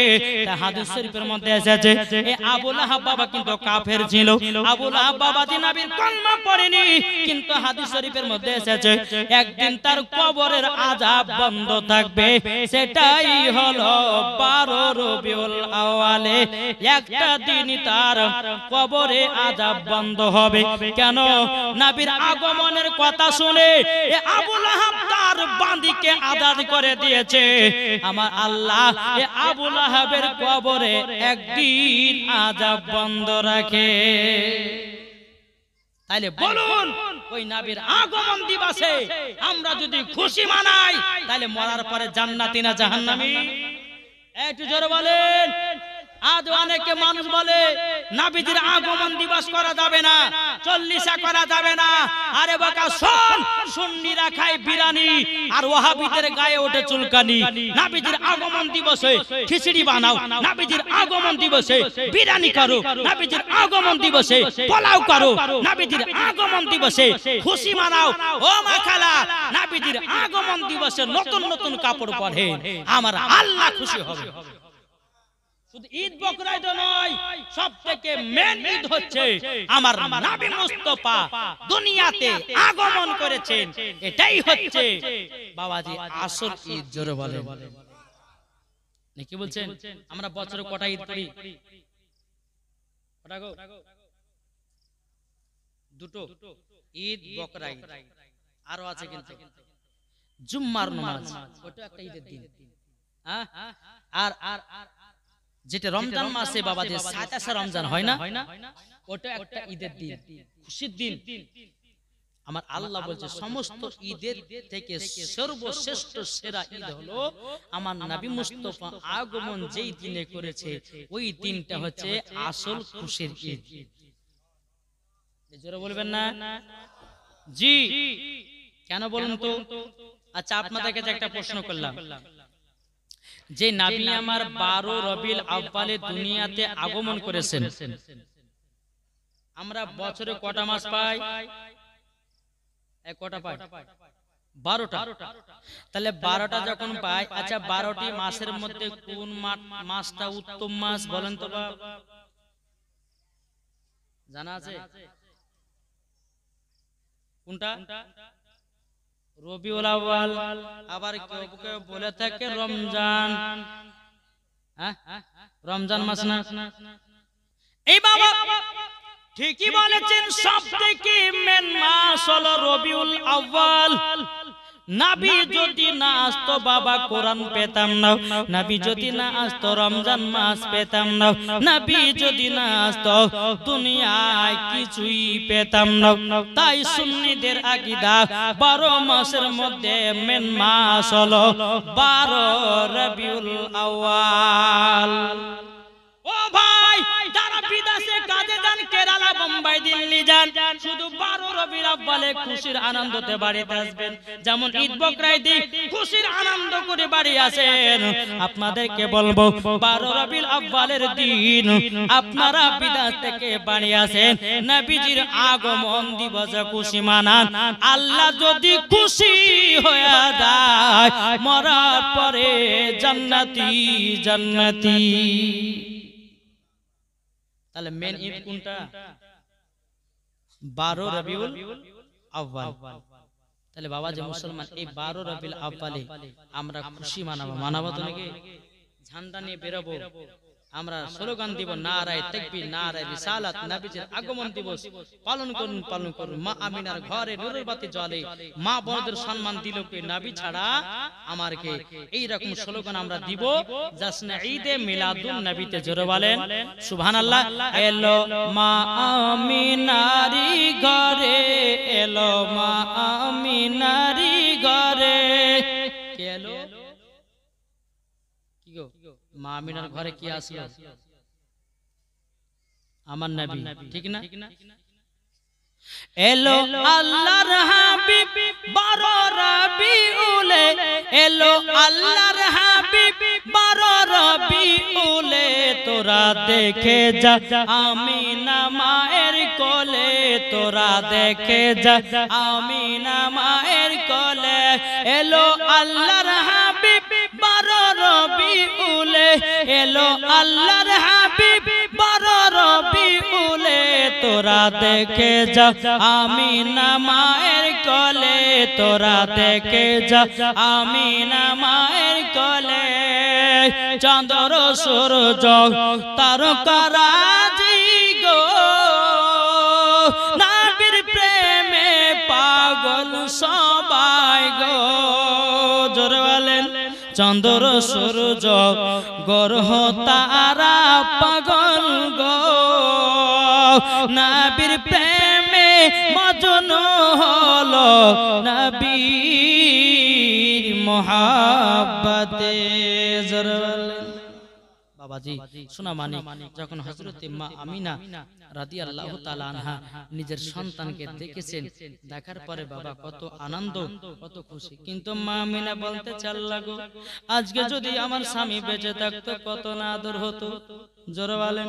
হাদিস শরীফের মধ্যে এসেছে এই আবু লাহাব বাবা কিন্তু কাফের ছিল। আবু লাহাব বাবা নবীর কলমা পড়েনি, কিন্তু হাদিস শরীফের মধ্যে এসেছে একদিন তার কবরের আযাব বন্ধ থাকবে। সেটাই হলো 12 রবিউল আউয়ালে একটা দিন তার কবরে আযাব বন্ধ হবে। কেন? নবীর আগমনের কথা শুনে এ আবু লাহাব তার বাঁদিকে আজাদ করে দিয়েছে। আমার আল্লাহ এ আবু লাহাবের কবরে একদিন আযাব বন্ধ রাখে। তাইলে বলুন ওই নবীর আগমন দিবসে আমরা যদি খুশি মানাই তাহলে মরার পরে জান্নাতি না জাহান্নামী? একটু জোরে বলেন। আজ অনেকে মানুষ বলে নবীজির আগমন দিবস করা যাবে না, চল্লিশা করা যাবে না। আরে বাকা শোন, সুন্নিরা খায় বিরিয়ানি আর ওয়াহাবিদের গায়ে ওঠে চুলকানি। নবীজির আগমন দিবসে খিচুড়ি বানাও, নবীজির আগমন দিবসে বিরিয়ানি করো, নবীজির আগমন দিবসে পোলাও করো, নবীজির আগমন দিবসে খুশি মানাও। ও মা খালা, নবীজির আগমন দিবসে নতুন নতুন কাপড় পরে, আমার আল্লাহ খুশি হবে। শুধু ঈদ বকরা ঈদ নয়, সবথেকে মেন ঈদ হচ্ছে আমার নবী মুস্তাফা দুনিয়াতে আগমন করেছেন। এটাই হচ্ছে বাবাজি আসল ঈদ। জোরে বলেন, কি বলছেন? আমরা বছরে কটা ঈদ করি? কটা গো? দুটো, ঈদ বকরা ঈদ। আরো আছে কিন্তু জুম্মার নামাজ, ওটা একটা ঈদের দিন। হ্যাঁ, আর যেটা রমজান মাসে বাবাদের 27 রমজান হয় না, ওটা একটা ঈদের দিন, খুশির দিন। আমার আল্লাহ বলছে সমস্ত ঈদের থেকে সর্বশ্রেষ্ঠ সেরা ঈদ হলো আমার নবী মুস্তাফা আগমন যেই দিনে করেছে, ওই দিনটা হচ্ছে আসল খুশির ঈদ। জোরে বলবেন না? জি, কেন বলুন তো? আচ্ছা, আপনাদের কাছে একটা প্রশ্ন করলাম, যে নবী আমার 12 রবিউল আউয়ালে দুনিয়াতে আগমন করেছেন, আমরা বছরে কটা মাস পাই? কটা পাই? 12টা। তাহলে 12টা যখন পাই, আচ্ছা 12টি মাসের মধ্যে কোন মাসটা উত্তম মাস বলেন তো? জানা আছে কোনটা? রবিউল আউয়াল। আবার কেউ কেউ বলে থাকে রমজান। রমজান মাস না? এই বাবা ঠিকই বলেছেন, সবথেকে মেন মাস হলো রবিউল আউয়াল। নবী যদি না আসতো বাবা কোরআন পেতাম না, নবী যদি না আসতো রমজান মাস পেতাম না, নবী যদি না আসতো দুনিয়ায় কিছুই পেতাম না। তাই সুন্নিদের আকীদা 12 মাসের মধ্যে মেন মাস হলো 12 রবিউল আউয়াল। ও ভাই, যারা বিদেশে কাজে যান, কেরালা, বোম্বাই, দিল্লি যান, শুধু 12 রবিউল আউয়ালে খুশির আনন্দতে বাড়িতে আসবেন। যেমন ঈদ বকরা ঈদে খুশির আনন্দ করে বাড়ি আসেন, আপনাদেরকে বলবো 12 রবিউল আউয়ালের দিন আপনারা বিদেশ থেকে বাড়ি আসেন, নবীজির আগমন দিবসে খুশি মানান। আল্লাহ যদি খুশি হয়ে যায়, মরার পরে জান্নাতি জান্নাতি। তাহলে মেন ঈদ কোনটা? 12 রবিউল আউয়াল। তাহলে বাবা যে মুসলমান, এই 12 রবিউল আউয়ালে আমরা খুশি মানাবো তো নাকি? ঝান্ডা নিয়ে বেরোবো, আমরা স্লোগান দিব নারায়ে তাকবীর, নারায়ে রিসালাত, নবীজির আগমন দিবস পালন করুন, পালন করুন। মা আমিনার ঘরে নূরের বাতি জ্বলে, মা বোনদের সম্মান দিল কে? নবী ছাড়া আমার কে? এই রকম স্লোগান আমরা দিব জাসনে ঈদে মিলাদুন নবীতে। জোরে বলেন সুবহানাল্লাহ। এলো মা আমিনারি ঘরে, এলো মা আমিনারি ঘরে। কে এলো? কি গো? মা আমিনার ঘরে কি আসলো? আমার নবী, ঠিক না? এলো আল্লাহর হাবিব 12 রবিউলে, এলো আল্লাহর হাবিব 12 রবিউলে। তোরা দেখে যা আমিনা মায়ের কোলে, তোরা দেখে যা আমিনা মায়ের কোলে। এলো আল্লাহর হাবিব রবিউলে এলো আল্লাহর হাবিব 12 রবিউলে তোরা দেখে যা আমিনা মায়ের কোলে তোরা দেখে যা আমিনা মায়ের কোলে চন্দ্র সূর্য তারকারাজি গো নবীর প্রেমে পাগল সবাই গো জোরে বলেন চন্দ্র সূর্য গ্রহ তারা পাগল গো নবীর প্রেমে মজনু হলো নবীর মোহাব্বতে জোরে বলেন বাবাজি শোনা মানে যখন হযরতে মা আমিনা রাদিয়াল্লাহু তাআলা আনহা নিজের সন্তানকে দেখেছেন দেখার পরে বাবা কত আনন্দ কত খুশি কিন্তু মা আমিনা বলতে চাল্লা গো আজকে যদি আমার স্বামী বেঁচে থাকতো কত না আদর হতো জোরে বলেন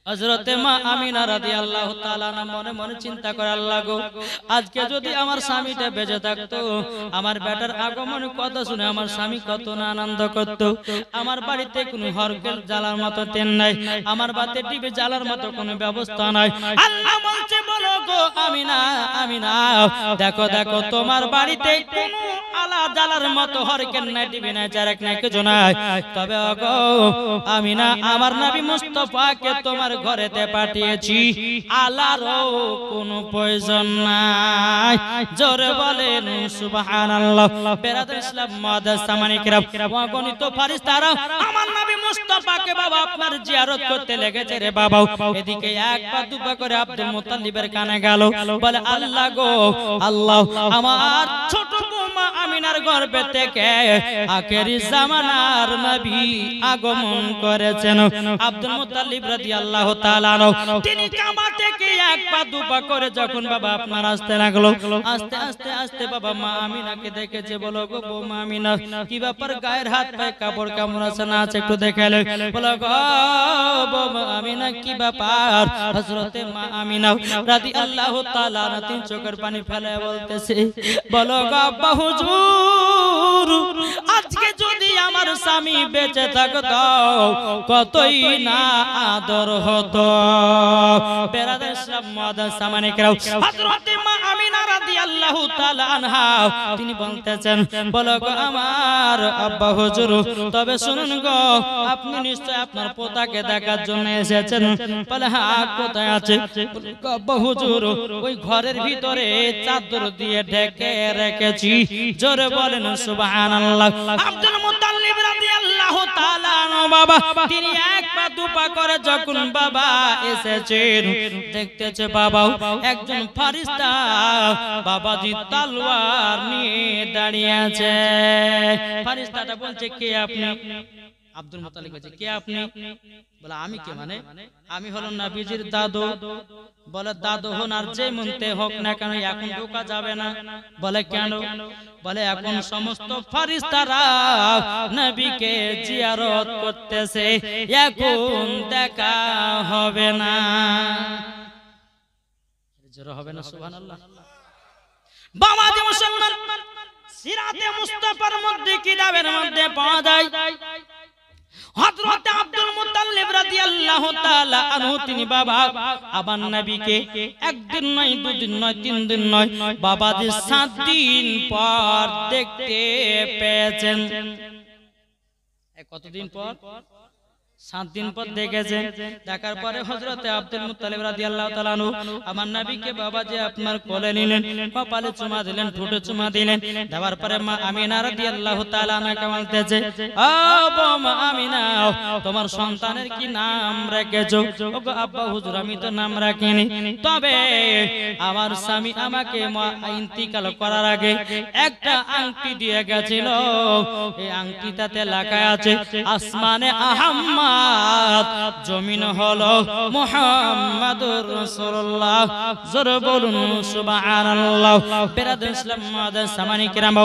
হযরতে মা আমিনা রাদিয়াল্লাহু তাআলা মনে মনে চিন্তা করে আল্লাহ গো আজকে যদি আমার স্বামীটা বেঁচে থাকতো আমার বেটার আগমন কথা শুনে আমার স্বামী কত না আনন্দ করত আমার বাড়িতে কোনো হরকেল জ্বালার মতো তেল নাই আমার বাড়িতে টিভি জ্বালার মতো কোনো ব্যবস্থা নাই আল্লাহ বলছে বলো গো আমিনা আমিনা দেখো দেখো তোমার বাড়িতে কোনো আলা জ্বালার মতো হরকেল নাই টিভি নাই চারক নাই কিছু নাই তবে গো আমিনা আমার নবী মুস্তাফাকে তোমার ঘরেতে পাঠিয়েছি আলারও কোনো প্রয়োজন নাই জোরে বলেন সুবহানাল্লাহ বেরাদর ইসলাম মাদার সামানি কিরাম অগণিত ফেরেশতারা আমার নবী মুস্তাফাকে বাবা আপনার জিয়ারত করতে লেগেছে রে বাবা এদিকে এক পা দুপা করে আব্দুল মুত্তালিবের কানে গেল বলে আল্লাহ গো আল্লাহ আমার ছোট বৌমা আমিনার গর্ভে থেকে আখেরি জামানার নবী আগমন করেছেন আব্দুল মুত্তালিব রাদিয়াল্লাহু তাআলা তিনি কাবা থেকে এক পা দুপা করে যখন বাবা আপনার আসতে লাগলো আস্তে আস্তে আস্তে বাবা মা আমিনাকে দেখেছে বলো গো বৌমা আমিনা কি ব্যাপার গায়ের হাত পায়ে কাপড় কেমন আছে না আছে একটু দেখালে বলো গো বৌমা আমিনা কি ব্যাপার হযরতে মা আমিনা রাদিয়াল্লাহু তাআলা তিন চোখের পানি ফেলে বলতেছে বলো গো আব্বা হুজুর আজকে যদি আমার স্বামী বেঁচে থাকতো কতই না আদর হতো বেরাদর ইসলাম মাদার সামানি কিরাম হযরতে মা আমিনা রাদিয়াল্লাহু তাআলা আনহা তিনি বলতেছেন বলো গো আমার আব্বা হুজুর তবে শুনুন গো আপনি নিশ্চয় আপনার পোতাকে দেখার জন্য এসেছেন বলে হ্যাঁ কোথায় আছে আব্বা হুজুর ওই ঘরের ভিতরে চাদর দিয়ে ঢেকে রেখেছি জোরে বলেন সুবহানাল্লাহ আব্দুল মুত্তালিব রাদিয়াল্লাহু তাআলা বাবা তিনি এক পা দুপা করে যখন বাবা এসেছেন দেখতেছে বাবা একজন ফেরেশতা বাবাজি তলোয়ার নিয়ে দাঁড়িয়ে আছে ফেরেশতাটা বলছে কে আপনি আব্দুল মুত্তালিব বলছে কে আপনি বলে আমি কে মানে আমি হলো নবীজির দাদু বলে দাদু হন আর যে মনতে হোক না কেন এখন ঢোকা যাবে না বলে কেন বলে এখন সমস্ত ফেরেশতারা নবীকে জিয়ারত করতেছে এখন দেখা হবে না জোরে হবে না সুবহানাল্লাহ বাবাজি মুসলমান সিরাতে মুস্তাফার মধ্যে কিতাবের মধ্যে পাওয়া যায় হযরত আব্দুল মুত্তালিব রাদিয়াল্লাহু তাআলা আনহু তিনি বাবা আবার নবীকে একদিন নয় দুদিন নয় তিন দিন নয় বাবাজি 7 দিন পর দেখতে পেয়েছেন কতদিন পর 7 দিন পর দেখেছেন দেখার পরে হযরতে আব্দুল মুত্তালিব রাদিয়াল্লাহু তাআলা আনহু আমার নবীকে বাবাজি আপনার কোলে নিলেন কপালে চুমা দিলেন ঠোঁটে চুমা দিলেন দেওয়ার পরে মা আমিনা রাদিয়াল্লাহু তাআলা আনহা বলতেছে ও মা আমিনা তোমার সন্তানের কি নাম রেখেছো ওগো আব্বা হুজুর আমি তো নাম রাখিনি তবে আমার স্বামী আমাকে ইন্তিকাল করার আগে একটা আংটি দিয়ে গেছিল এই আংটিটাতে লেখা আছে আসমানে আহাম্মদ জমিন হলো মুহাম্মাদুর রাসূলুল্লাহ জোরে বলুন সুবহানাল্লাহ বেরাদর ইসলাম মাদার সামানি কিরাম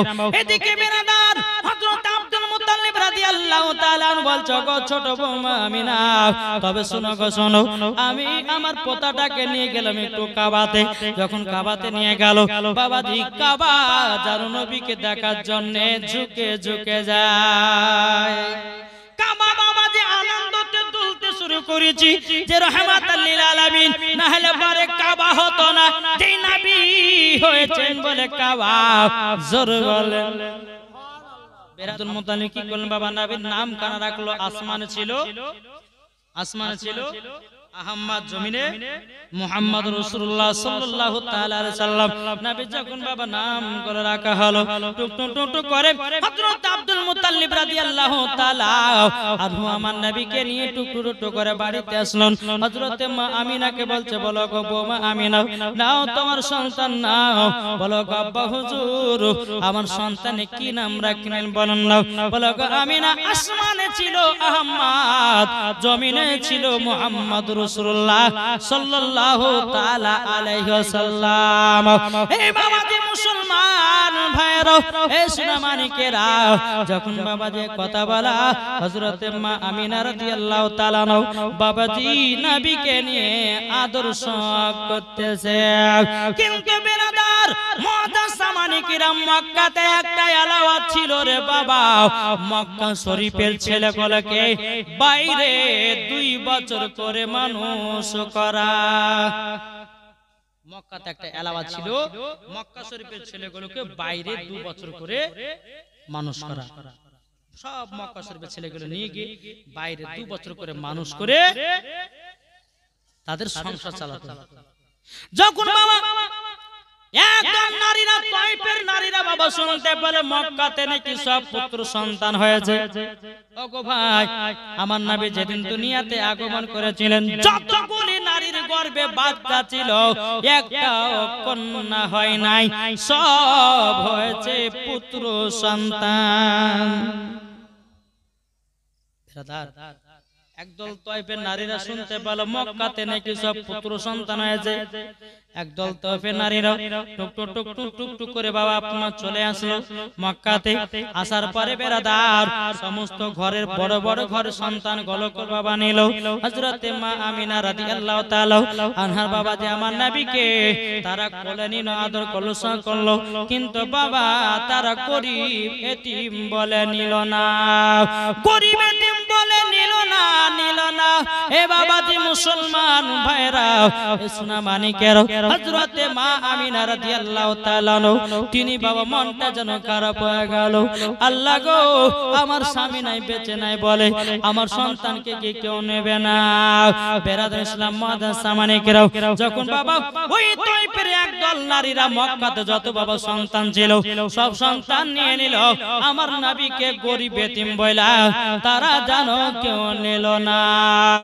এদিকে বেরাদার হযরত আব্দুল মুত্তালিব রাদিয়াল্লাহু তাআলা বলছো গো ছোট বৌমা আমিনা, তবে শোনো গো শোনো, আমি আমার পোতাটাকে নিয়ে গেলাম একটু কাবাতে। যখন কাবাতে নিয়ে গেল বাবাজি, কাবা যার নবীকে দেখার জন্য ঝুঁকে ঝুঁকে যায়। কাবা বাবাজি আনন্দতে দুলতে শুরু করেছি যে রহমাতাল লিল আলামিন, না হলে পরে কাবা হতো না। যেই নবী হয়েছেন বলে কাবা, জোর বলে আব্দুল মুত্তালিব কি করলেন বাবা, নবীর নাম কানা রাখলো। আসমানে ছিল আহমদ, জমিনে মুহাম্মদ রাসূলুল্লাহ সাল্লাল্লাহু তাআলা আলাইহি সাল্লাম। নবী যখন বাবা নাম করে রাখা হলো, টুক টুক টুক টুক করে হযরত আব্দুল মুত্তালিব রাদিয়াল্লাহু তাআলা আনহু আমার নবীকে নিয়ে টুক টুক টুক করে বাড়িতে আসলেন। হযরতে মা আমিনাকে বলছে, বলো গো বৌমা আমিনা, নাও তোমার সন্তান নাও। বলো গো আব্বা হুজুর, আমার সন্তানে কি নাম রাখলেন বলেন না। বলো গো আমিনা, আসমানে ছিল আহমদ, জমিনে ছিল মুহাম্মদ রাসূলুল্লাহ সাল্লাল্লাহু তাআলা আলাইহি ওয়াসাল্লাম। এই বাবাজি মুসলমান ভাইরা, এই সোনামানিকেরা, যখন বাবাজি কথা বলা হযরতে মা আমিনা রাদিয়াল্লাহু তাআলা বাবাজি নবীকে নিয়ে আদর্শ করতেছে। কিন্তু বিরাদার মুআজ্জাজ সামানিকেরা, মক্কাতে একটা এলাওয়াত ছিল রে বাবা। মক্কা শরীফের ছেলেগুলোকে বাইরে 2 বছর করে মানুষ করা। মক্কাতে একটা এলাওয়াত ছিল, মক্কা শরীফের ছেলেগুলোকে বাইরে 2 বছর করে মানুষ করা। সব মক্কা শরীফের ছেলেগুলো নিয়ে গিয়ে বাইরে 2 বছর করে মানুষ করে তাদের সংসার চালাতে। যখন বাবা একদম নারীরা, তায়েফের নারীরা বাবা শুনতে পেলে মক্কাতে নাকি সব পুত্র সন্তান হয়েছে। ওগো ভাই, আমার নবী যেদিন দুনিয়াতে আগমন করেছিলেন, যতগুলি নারীর গর্ভে বাচ্চা ছিল, একটাও কন্যা হয় নাই, সব হয়েছে পুত্র সন্তান। একদল তায়েফের নারীরা শুনতে পেল মক্কাতে নাকি সব পুত্র সন্তান হয়েছে। একদল তায়েফের নারীরা টুক টুক টুক টুক টুক টুক করে বাবা আপনার চলে আসলো মক্কাতে। আসার পরে বেরাদার সমস্ত ঘরের বড় বড় ঘরের সন্তান গলকর বাবা নিল। হযরতে মা আমিনা রাদিয়াল্লাহু তাআলা আনহার বাবা যে আমার নবীকে তারা কোলে নিল, আদর করলো, কিন্তু বাবা তারা গরীব এতিম বলে নিল না, গরীব এতিম বলে নিল না। এ বাবাজি মুসলমান ভাইরা, সোনামানিকের হযরতে মা আমিনা রাদিয়াল্লাহু তাআলা তিনি বাবা মনটা যেন খারাপ হয়ে গেল। আল্লাহ গো, আমার স্বামী নাই, বেঁচে নাই বলে আমার সন্তানকে কি কেউ নেবে না? বেরাদার ইসলাম মুআজ্জাজ সামানিকের, যখন বাবা ওই তায়েফের একদল নারীরা মক্কাতে যত বাবা সন্তান ছিল সব সন্তান নিয়ে নিল, আমার নবীকে গরীব এতিম বইলা তারা জানো কেউ নিল না।